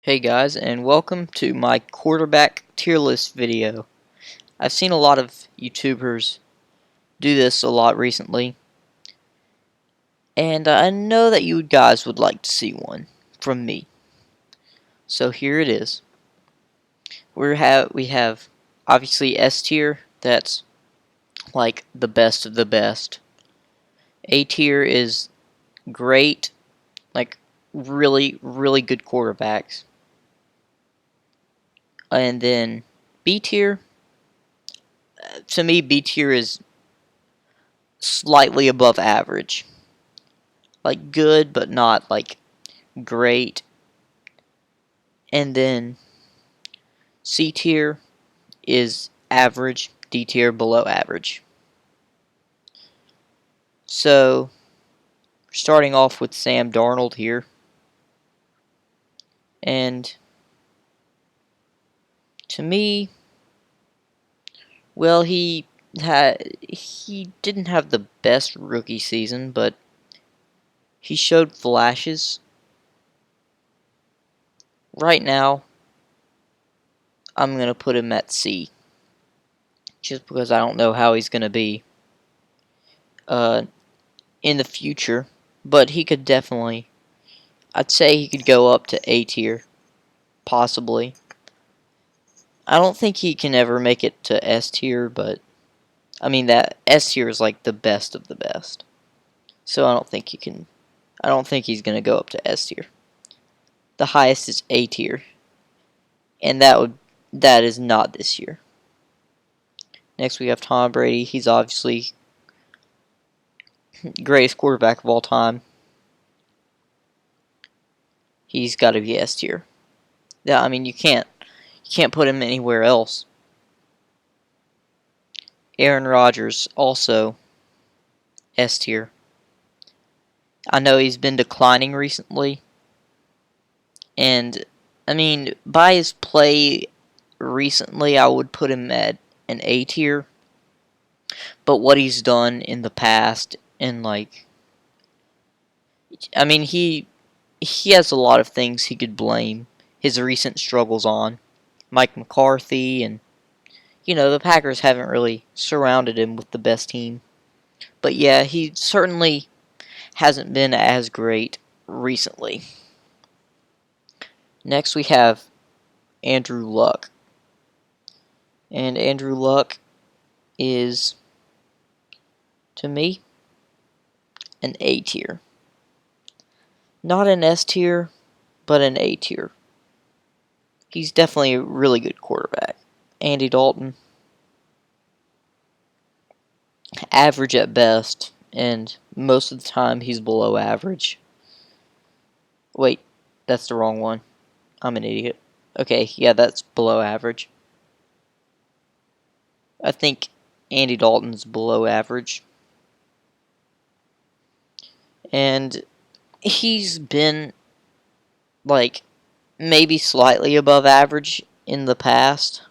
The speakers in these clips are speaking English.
Hey guys, and welcome to my quarterback tier list video. I've seen a lot of YouTubers do this a lot recently, and I know that you guys would like to see one from me. So here it is. We have obviously S tier, that's like the best of the best. A tier is great, like really good quarterbacks. And then B tier, to me B tier is slightly above average. Like good, but not like great. And then C tier is average, D tier below average. So, starting off with Sam Darnold here. And to me, well, he didn't have the best rookie season, but he showed flashes. Right now, I'm going to put him at C. Just because I don't know how he's going to be in the future. But he could definitely, I'd say he could go up to A tier. Possibly. I don't think he can ever make it to S tier, but I mean that S tier is like the best of the best. So I don't think he can. I don't think he's gonna go up to S tier. The highest is A tier, and that is not this year. Next we have Tom Brady. He's obviously greatest quarterback of all time. He's got to be S tier. Yeah, I mean you can't put him anywhere else. Aaron Rodgers also S tier. I know he's been declining recently, and I mean by his play recently, I would put him at an A tier. But what he's done in the past, and like, I mean, he has a lot of things he could blame his recent struggles on, Mike McCarthy, and the Packers haven't really surrounded him with the best team. But yeah, he certainly hasn't been as great recently. Next, we have Andrew Luck. And Andrew Luck is, to me, an A tier. Not an S tier, but an A tier. He's definitely a really good quarterback. Andy Dalton, average at best, and most of the time he's below average. Wait, that's the wrong one. I'm an idiot. Okay, yeah, that's below average. I think Andy Dalton's below average. And he's been, like, maybe slightly above average in the past,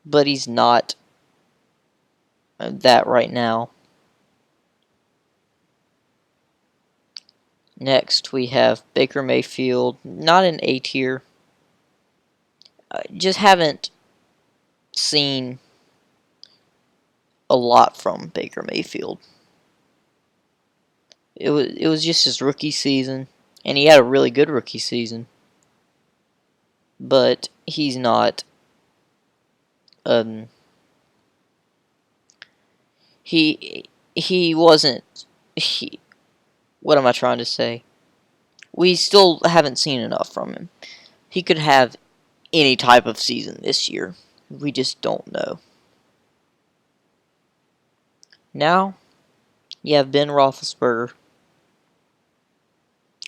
but he's not that right now. Next, we have Baker Mayfield, not an A tier. Just haven't seen a lot from Baker Mayfield. It was just his rookie season, and he had a really good rookie season. But he's not. He wasn't. He. What am I trying to say? We still haven't seen enough from him. He could have any type of season this year. We just don't know. Now, you have Ben Roethlisberger.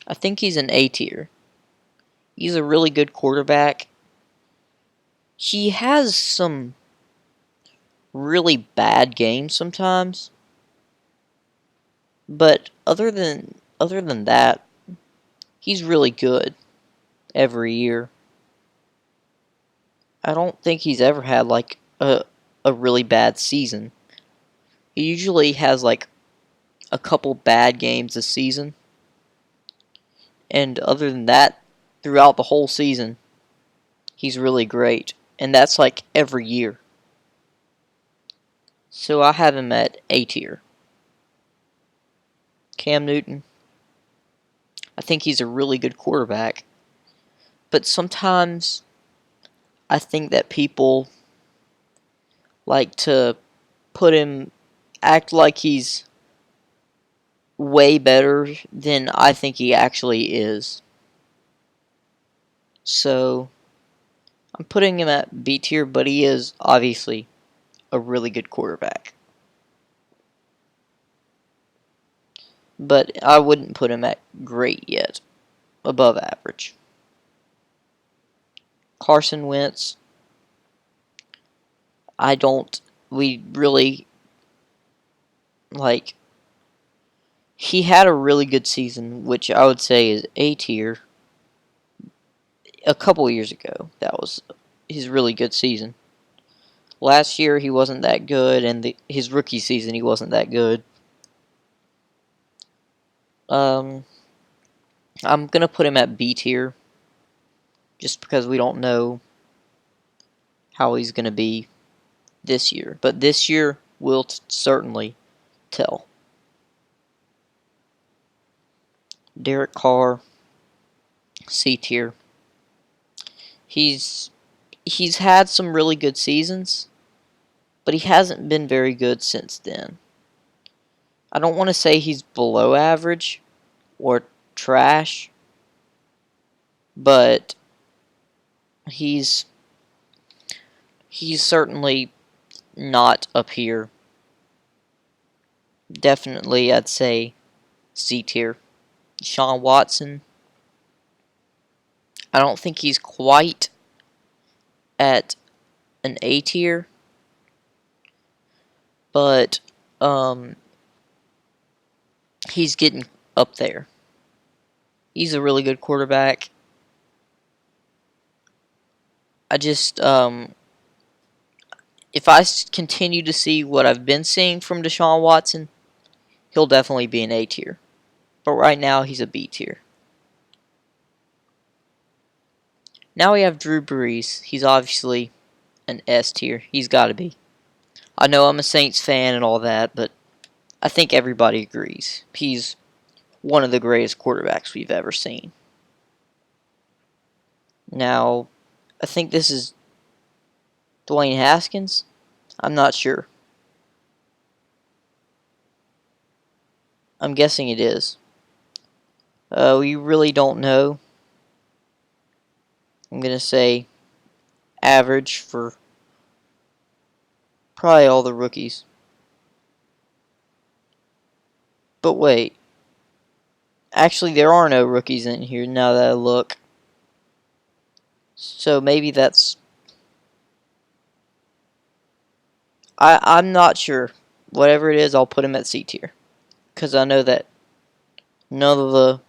I think he's an A tier. He's a really good quarterback. He has some really bad games sometimes. But other than that, he's really good every year. I don't think he's ever had like a really bad season. He usually has like a couple bad games a season. And other than that, throughout the whole season, he's really great. And that's like every year. So I have him at A tier. Cam Newton. I think he's a really good quarterback. But sometimes I think that people like to act like he's way better than I think he actually is. So I'm putting him at B tier, but he is obviously a really good quarterback. But I wouldn't put him at great yet. Above average. Carson Wentz. We really, he had a really good season, which I would say is A tier. A couple years ago, that was his really good season. Last year, he wasn't that good, and his rookie season, he wasn't that good. I'm going to put him at B tier, just because we don't know how he's going to be this year. But this year will certainly tell. Derek Carr, C tier. He's had some really good seasons, but he hasn't been very good since then. I don't want to say he's below average or trash, but he's certainly not up here. Definitely, I'd say C tier. Deshaun Watson. I don't think he's quite at an A tier, but he's getting up there. He's a really good quarterback. I just, if I continue to see what I've been seeing from Deshaun Watson, he'll definitely be an A tier. But right now, he's a B tier. Now we have Drew Brees. He's obviously an S tier. He's got to be. I know I'm a Saints fan and all that, but I think everybody agrees. He's one of the greatest quarterbacks we've ever seen. Now, I think this is Dwayne Haskins. I'm not sure. I'm guessing it is. We really don't know. I'm going to say average for probably all the rookies. But wait. Actually, there are no rookies in here now that I look. So maybe that's... I'm not sure. Whatever it is, I'll put him at C tier. Because I know that none of the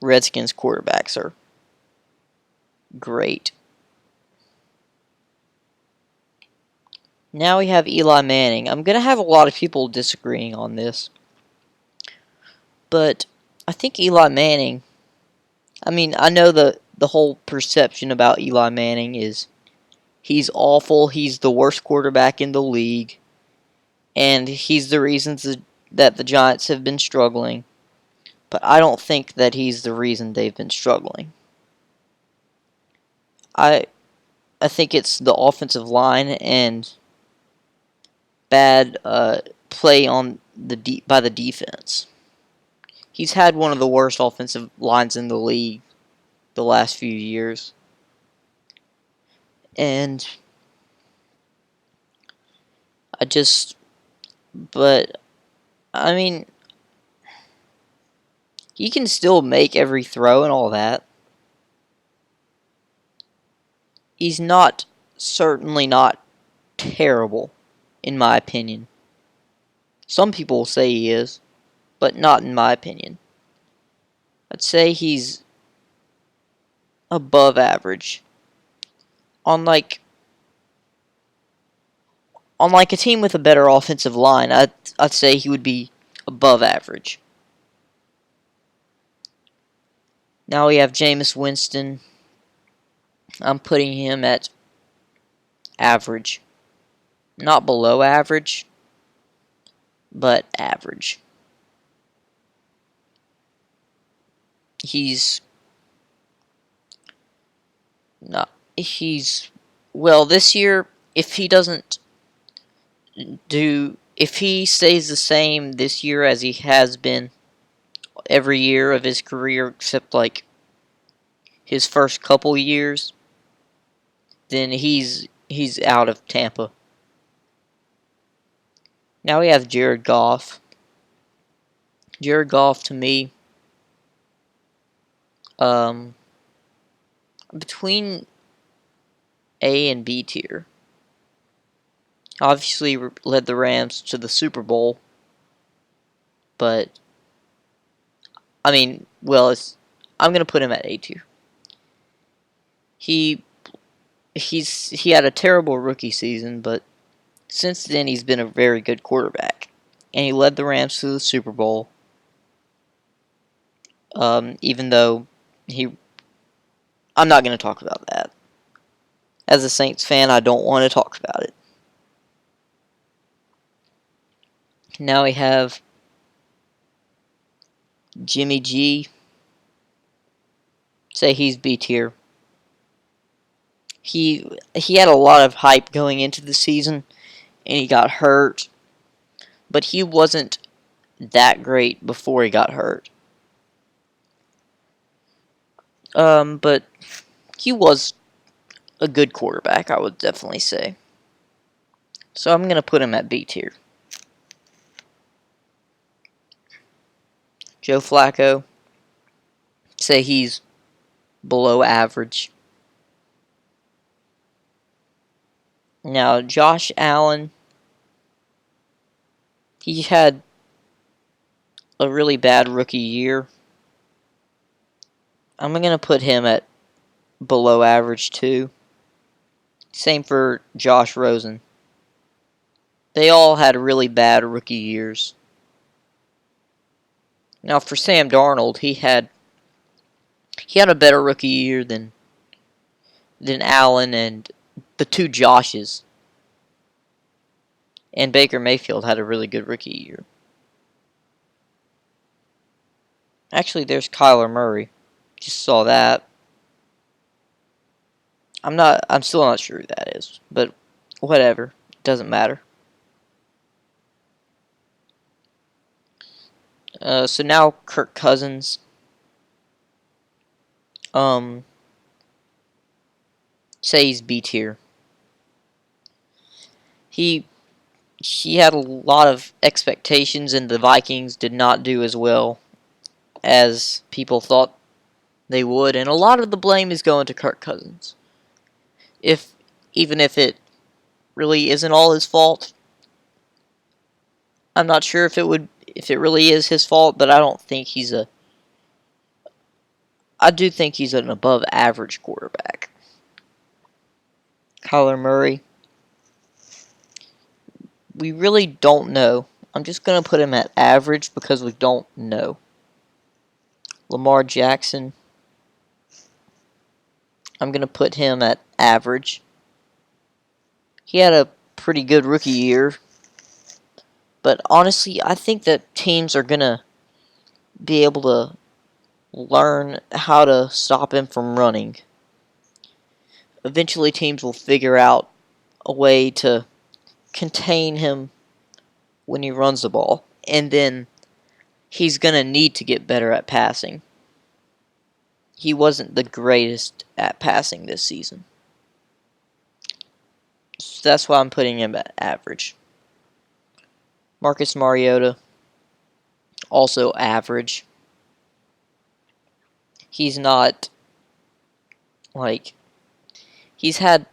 Redskins quarterbacks are great. Now we have Eli Manning. I'm going to have a lot of people disagreeing on this. But I think Eli Manning... I know the whole perception about Eli Manning is he's awful, he's the worst quarterback in the league, and he's the reason that the Giants have been struggling. But I don't think that he's the reason they've been struggling. I think it's the offensive line and bad play on by the defense. He's had one of the worst offensive lines in the league the last few years. And he can still make every throw and all that. He's certainly not terrible, in my opinion. Some people will say he is, but not in my opinion. I'd say he's above average. On like a team with a better offensive line, I'd say he would be above average. Now we have Jameis Winston. I'm putting him at average. Not below average, but average. He's not. Well, this year, if he doesn't if he stays the same this year as he has been every year of his career except like his first couple years, then he's out of Tampa. Now we have Jared Goff. Jared Goff, to me, um, between A and B tier. Obviously led the Rams to the Super Bowl, but I mean, well, I'm gonna put him at A tier. He he had a terrible rookie season, but since then he's been a very good quarterback, and he led the Rams to the Super Bowl. Even though I'm not gonna talk about that. As a Saints fan, I don't want to talk about it. Now we have Jimmy G. Say he's B tier. He had a lot of hype going into the season, and he got hurt. But he wasn't that great before he got hurt. But he was a good quarterback, I would definitely say. So I'm gonna put him at B tier. Joe Flacco. Say he's below average. Now, Josh Allen, he had a really bad rookie year. I'm going to put him at below average too. Same for Josh Rosen. They all had really bad rookie years. Now, for Sam Darnold, he had a better rookie year than Allen and the two Joshes. And Baker Mayfield had a really good rookie year. Actually, there's Kyler Murray. Just saw that. I'm still not sure who that is, but whatever. Doesn't matter. So now Kirk Cousins. Say he's B tier. He had a lot of expectations, and the Vikings did not do as well as people thought they would, and a lot of the blame is going to Kirk Cousins. Even if it really isn't all his fault, I'm not sure if it really is his fault, but I do think he's an above average quarterback. Kyler Murray, we really don't know. I'm just going to put him at average because we don't know. Lamar Jackson, I'm going to put him at average. He had a pretty good rookie year, but honestly, I think that teams are going to be able to learn how to stop him from running. Eventually, teams will figure out a way to contain him when he runs the ball, and then he's going to need to get better at passing. He wasn't the greatest at passing this season. So that's why I'm putting him at average. Marcus Mariota, also average. He's not he's had,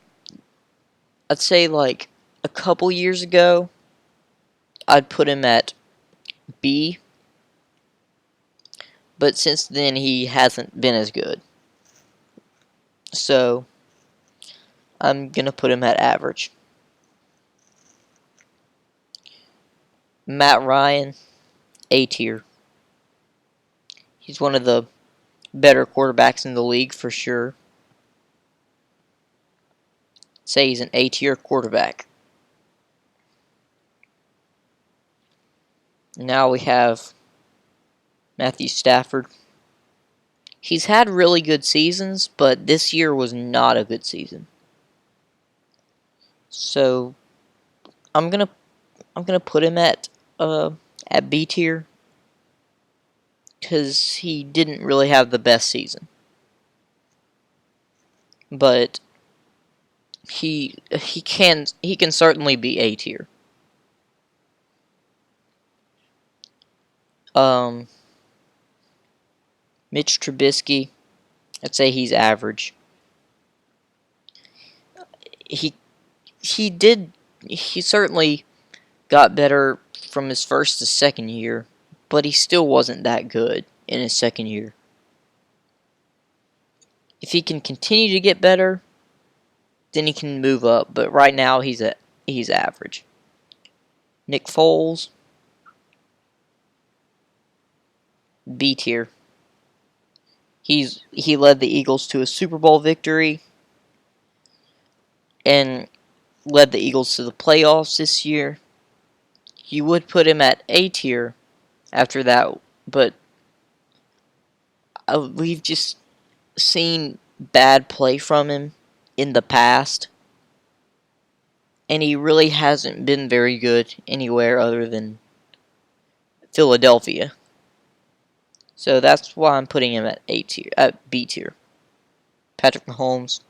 I'd say a couple years ago, I'd put him at B. But since then, he hasn't been as good. So, I'm going to put him at average. Matt Ryan, A tier. He's one of the better quarterbacks in the league for sure. say he's an A-tier quarterback. Now we have Matthew Stafford. He's had really good seasons, but this year was not a good season. So I'm gonna put him at B tier because he didn't really have the best season, but he can certainly be A tier. Mitch Trubisky, I'd say he's average. He certainly got better from his first to second year, but he still wasn't that good in his second year. If he can continue to get better, then he can move up, but right now he's average. Nick Foles, B tier. He led the Eagles to a Super Bowl victory and led the Eagles to the playoffs this year. You would put him at A tier after that, but we've just seen bad play from him in the past, and he really hasn't been very good anywhere other than Philadelphia. So that's why I'm putting him at B tier. Patrick Mahomes,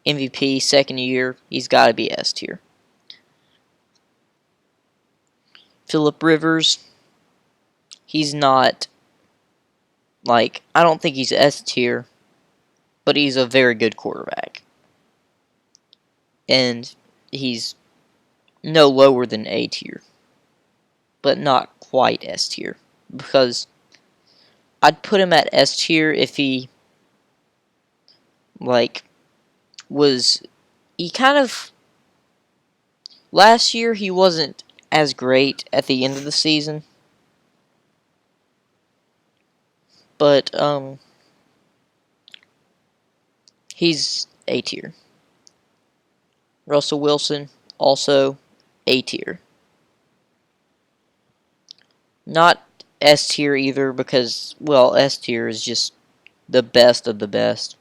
MVP, second year, he's got to be S tier. Phillip Rivers, he's not, I don't think he's S tier, but he's a very good quarterback. And he's no lower than A tier, but not quite S tier, because I'd put him at S tier if he last year he wasn't as great at the end of the season, but he's A tier. Russell Wilson, also A tier. Not S tier either, because, well, S tier is just the best of the best.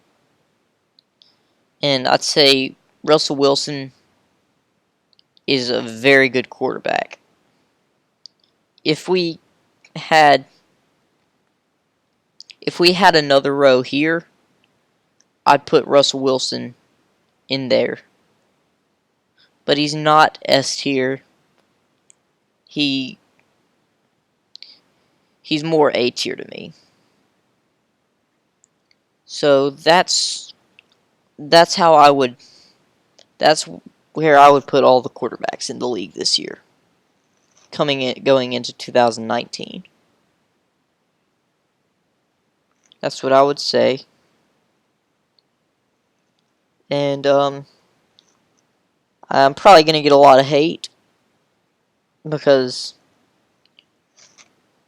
And I'd say Russell Wilson is a very good quarterback. If we had another row here, I'd put Russell Wilson in there. But he's not S tier. He's more A tier to me. So that's where I would put all the quarterbacks in the league this year, going into 2019. That's what I would say. And I'm probably going to get a lot of hate because,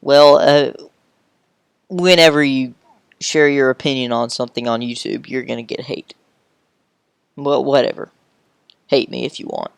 well, whenever you share your opinion on something on YouTube, you're going to get hate. Well, whatever. Hate me if you want.